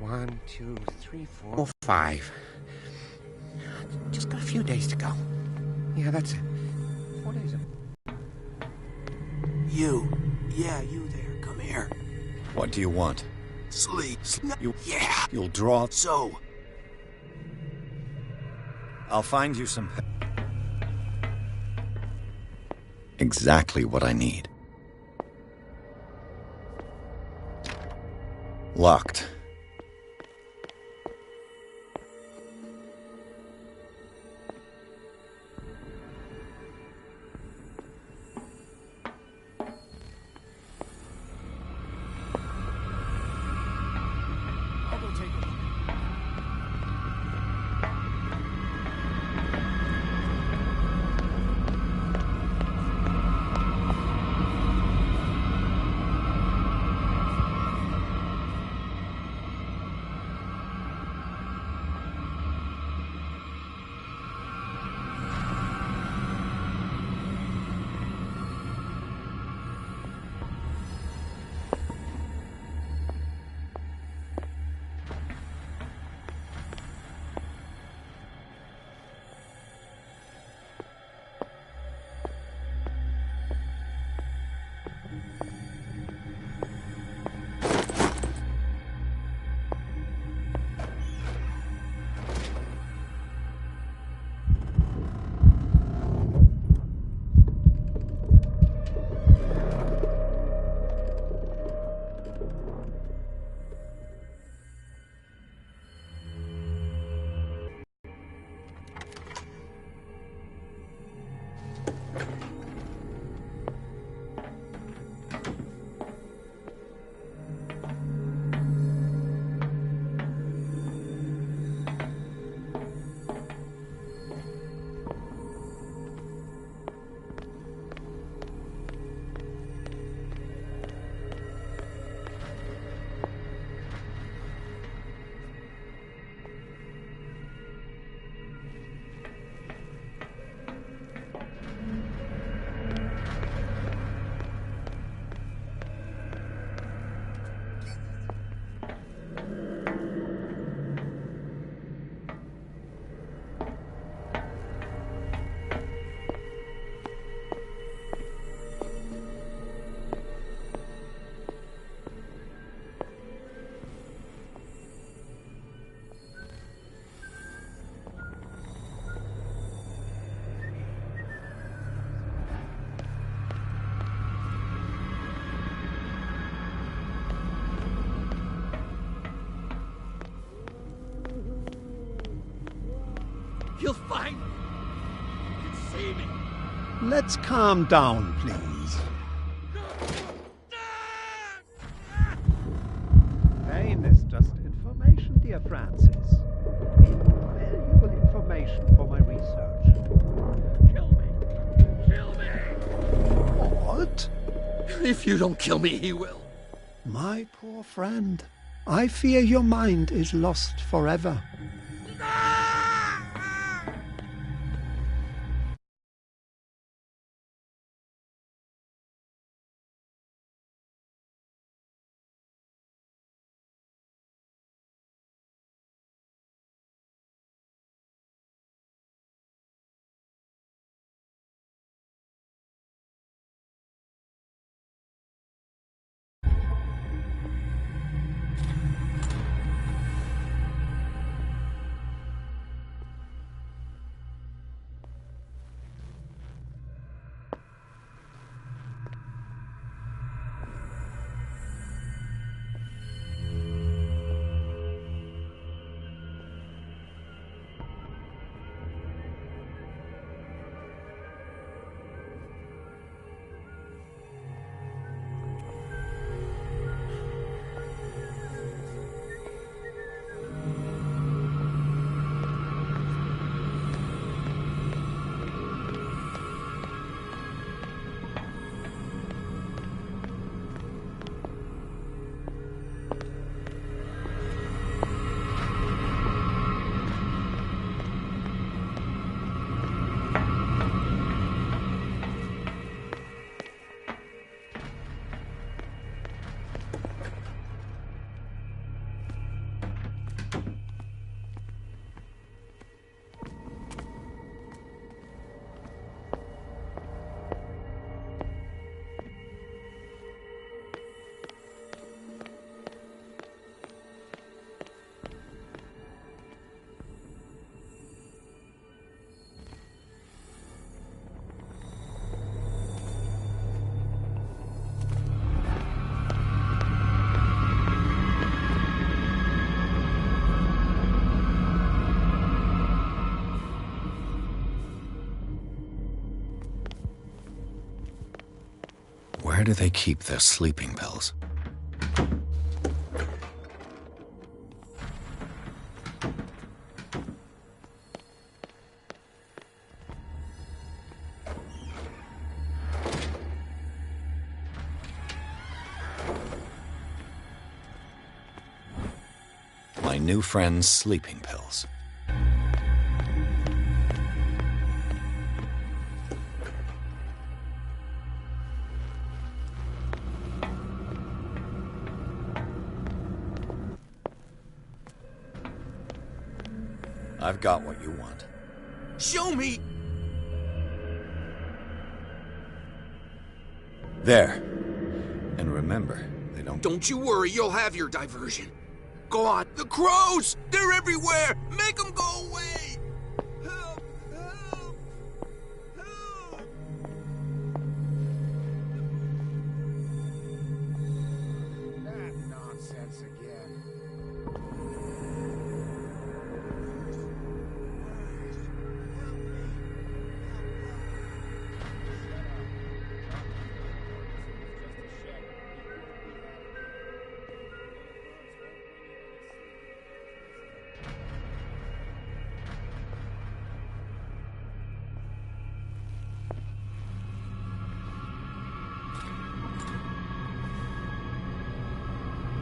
1, 2, 3, 4, 5. Just got a few days to go. Yeah, that's it. 4 days. You. Yeah, you there. Come here. What do you want? Sleep. Yeah. You'll draw. So. I'll find you some. Exactly what I need. Locked. I'll go take a look. You'll find me. You can see me. Let's calm down, please. Pain is just information, dear Francis. Invaluable information for my research. Kill me. Kill me. What? If you don't kill me, he will. My poor friend, I fear your mind is lost forever. do they keep their sleeping pills? My new friend's sleeping pills. I've got what you want. Show me! There. And remember, they don't... Don't you worry, you'll have your diversion. Go on. The crows! They're everywhere! Make them go away! Help! Help! Help! That nonsense again.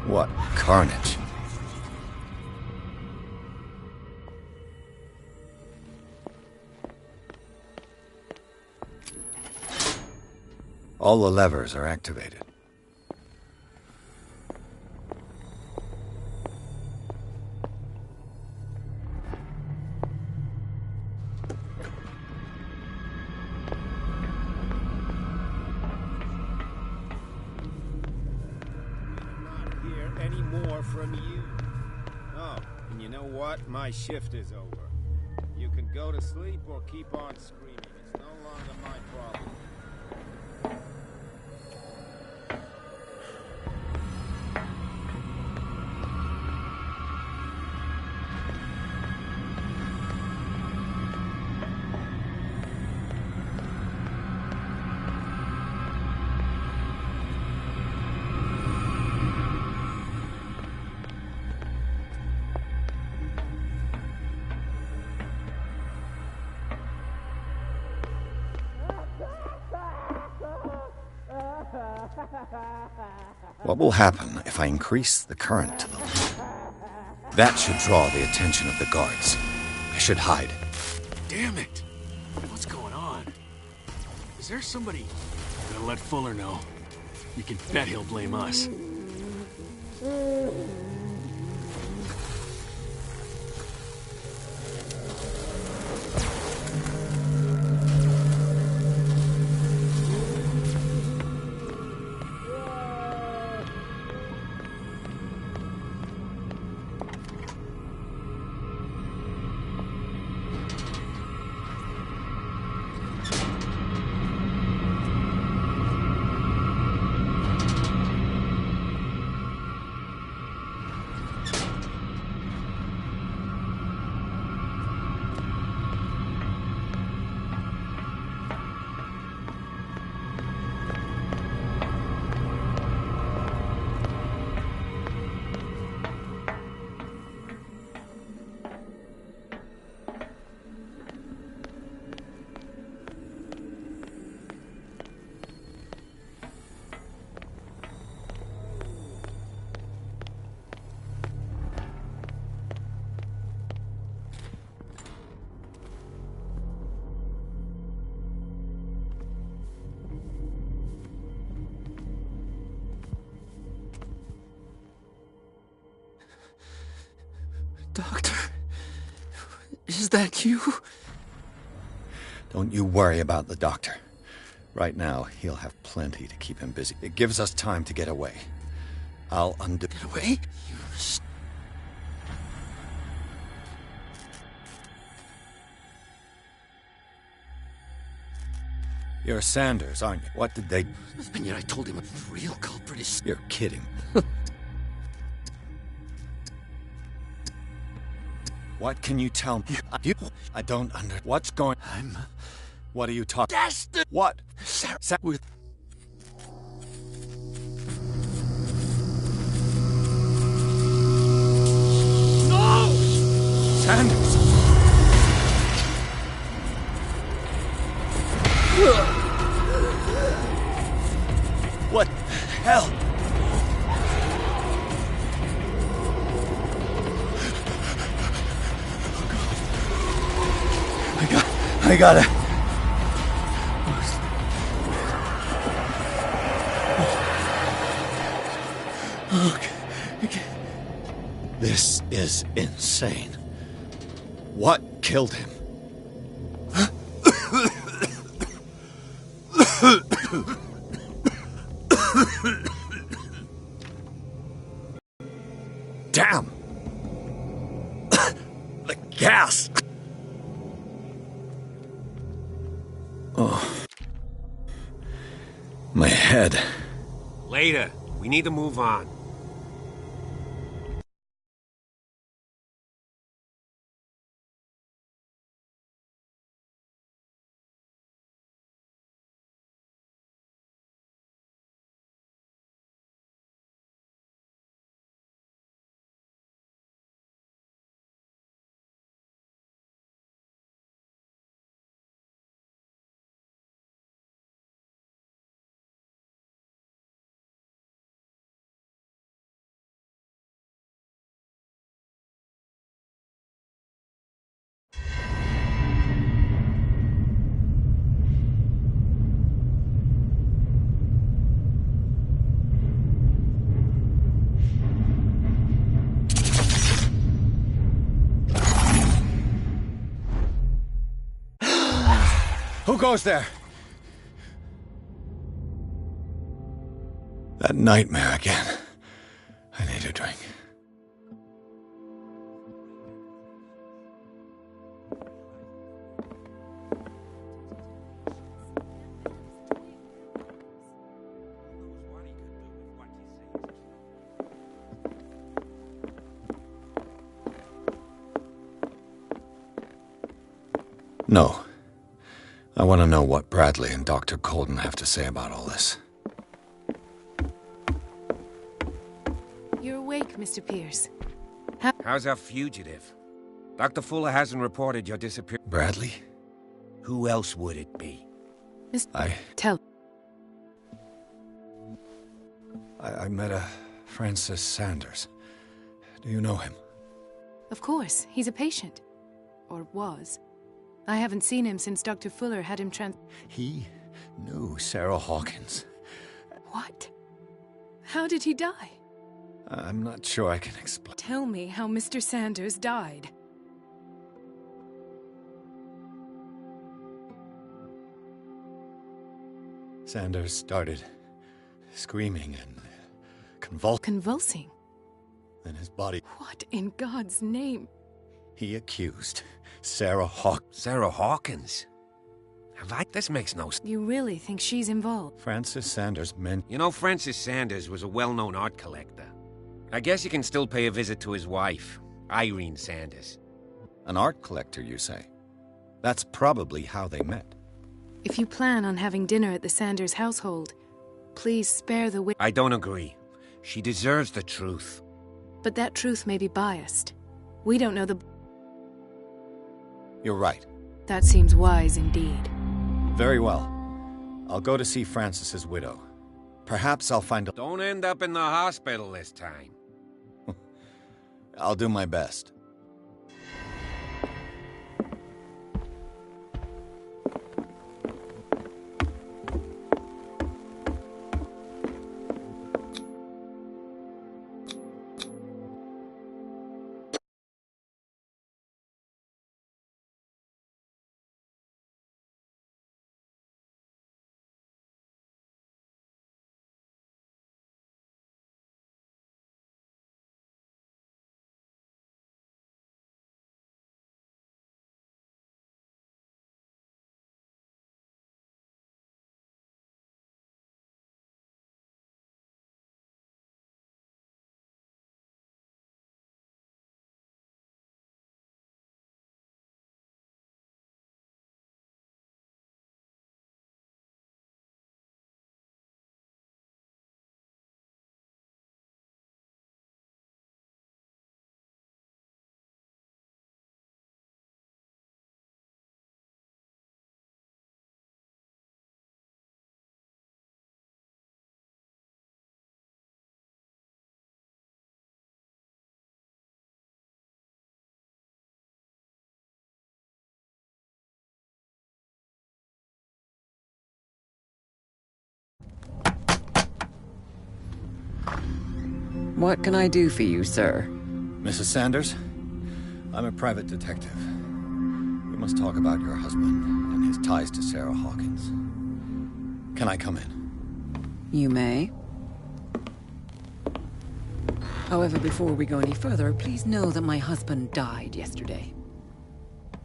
What carnage. All the levers are activated. Any more from you? Oh, and you know what? My shift is over. You can go to sleep or keep on screaming. It's no longer my problem. What will happen if I increase the current to the limit? That should draw the attention of the guards. I should hide. Damn it! What's going on? Is there somebody... Gotta let Fuller know. You can bet he'll blame us. Doctor, is that you? Don't you worry about the doctor. Right now, he'll have plenty to keep him busy. It gives us time to get away. I'll undo... Get away? You're Sanders, aren't you? What did they... And yet I told him the real culprit is... You're kidding. What can you tell me? I don't under... What's going... What are you talking... That's the... What? With... Sanders! What the hell? I gotta... Okay. This is insane. What killed him? Damn! The gas! Oh. My head. Later. We need to move on. Who goes there? That nightmare again. I need a drink. No. I want to know what Bradley and Dr. Colden have to say about all this. You're awake, Mr. Pierce. How's our fugitive? Dr. Fuller hasn't reported your disappearance. Bradley? Who else would it be? Tell. I met a Francis Sanders. Do you know him? Of course, he's a patient. Or was. I haven't seen him since Dr. Fuller had him He knew Sarah Hawkins. What? How did he die? I'm not sure I can explain. Tell me how Mr. Sanders died. Sanders started screaming and Convulsing? Then his body... What in God's name? He accused Sarah Hawkins. Sarah Hawkins? This makes no sense. You really think she's involved? Francis Sanders meant... You know, Francis Sanders was a well-known art collector. I guess you can still pay a visit to his wife, Irene Sanders. An art collector, you say? That's probably how they met. If you plan on having dinner at the Sanders household, please spare the witness. I don't agree. She deserves the truth. But that truth may be biased. We don't know the... You're right. That seems wise indeed. Very well. I'll go to see Francis's widow. Perhaps I'll find a... Don't end up in the hospital this time. I'll do my best. What can I do for you, sir? Mrs. Sanders, I'm a private detective. We must talk about your husband and his ties to Sarah Hawkins. Can I come in? You may. However, before we go any further, please know that my husband died yesterday.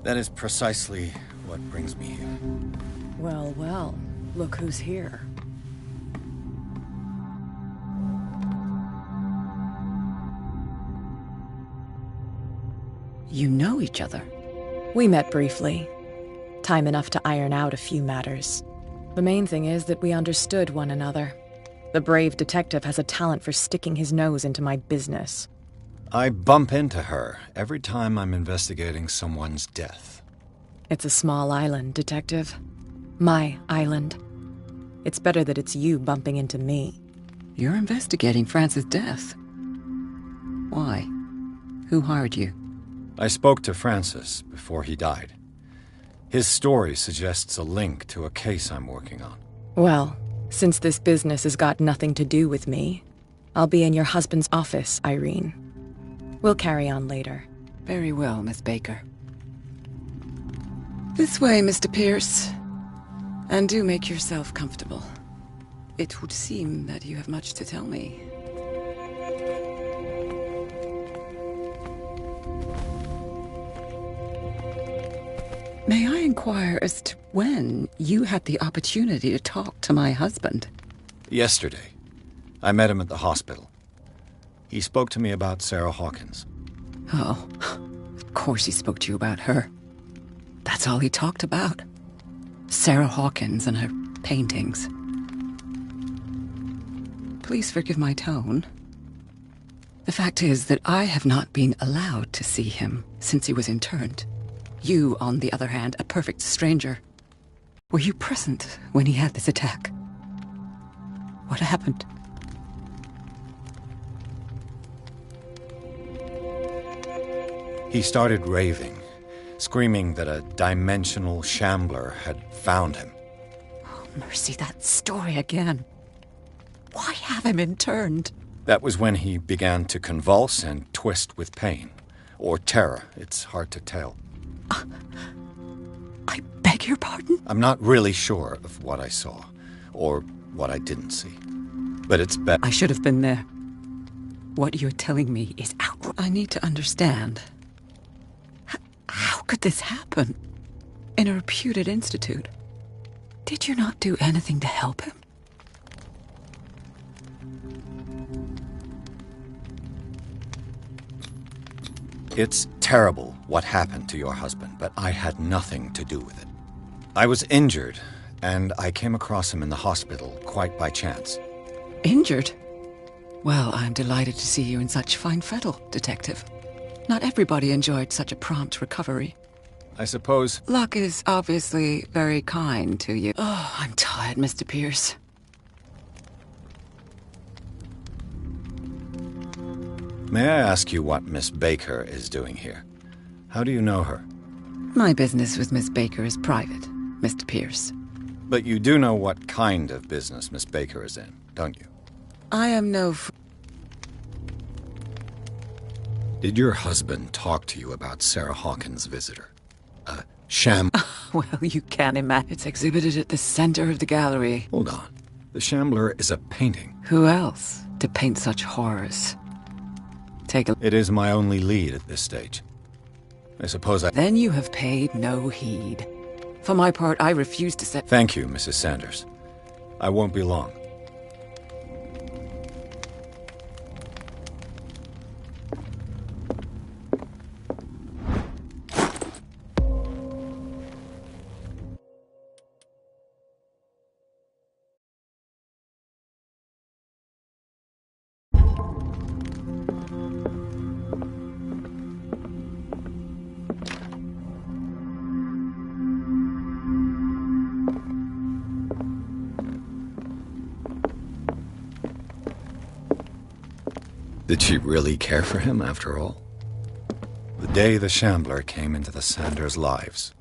That is precisely what brings me here. Well, well, look who's here. You know each other. We met briefly. Time enough to iron out a few matters. The main thing is that we understood one another. The brave detective has a talent for sticking his nose into my business. I bump into her every time I'm investigating someone's death. It's a small island, Detective. My island. It's better that it's you bumping into me. You're investigating Francis' death. Why? Who hired you? I spoke to Francis before he died. His story suggests a link to a case I'm working on. Well, since this business has got nothing to do with me, I'll be in your husband's office, Irene. We'll carry on later. Very well, Miss Baker. This way, Mr. Pierce. And do make yourself comfortable. It would seem that you have much to tell me. May I inquire as to when you had the opportunity to talk to my husband? Yesterday. I met him at the hospital. He spoke to me about Sarah Hawkins. Oh, of course he spoke to you about her. That's all he talked about. Sarah Hawkins and her paintings. Please forgive my tone. The fact is that I have not been allowed to see him since he was interned. You, on the other hand, a perfect stranger. Were you present when he had this attack? What happened? He started raving, screaming that a dimensional shambler had found him. Oh, mercy, that story again. Why have him interned? That was when he began to convulse and twist with pain. Or terror, it's hard to tell. I beg your pardon? I'm not really sure of what I saw, or what I didn't see. But it's I should have been there. What you're telling me is outrageous. I need to understand. How could this happen? In a reputed institute? Did you not do anything to help him? It's terrible what happened to your husband, but I had nothing to do with it. I was injured, and I came across him in the hospital quite by chance. Injured? Well, I'm delighted to see you in such fine fettle, Detective. Not everybody enjoyed such a prompt recovery. I suppose... Luck is obviously very kind to you. Oh, I'm tired, Mr. Pierce. May I ask you what Miss Baker is doing here? How do you know her? My business with Miss Baker is private, Mr. Pierce. But you do know what kind of business Miss Baker is in, don't you? I am no... Did your husband talk to you about Sarah Hawkins' visitor? Well, you can imagine. It's exhibited at the center of the gallery. Hold on. The Shambler is a painting. Who else to paint such horrors? Take a... It is my only lead at this stage. I suppose I... Then you have paid no heed. For my part, I refuse to set... Thank you, Mrs. Sanders. I won't be long. Did she really care for him, after all? The day the Shambler came into the Sanders' lives,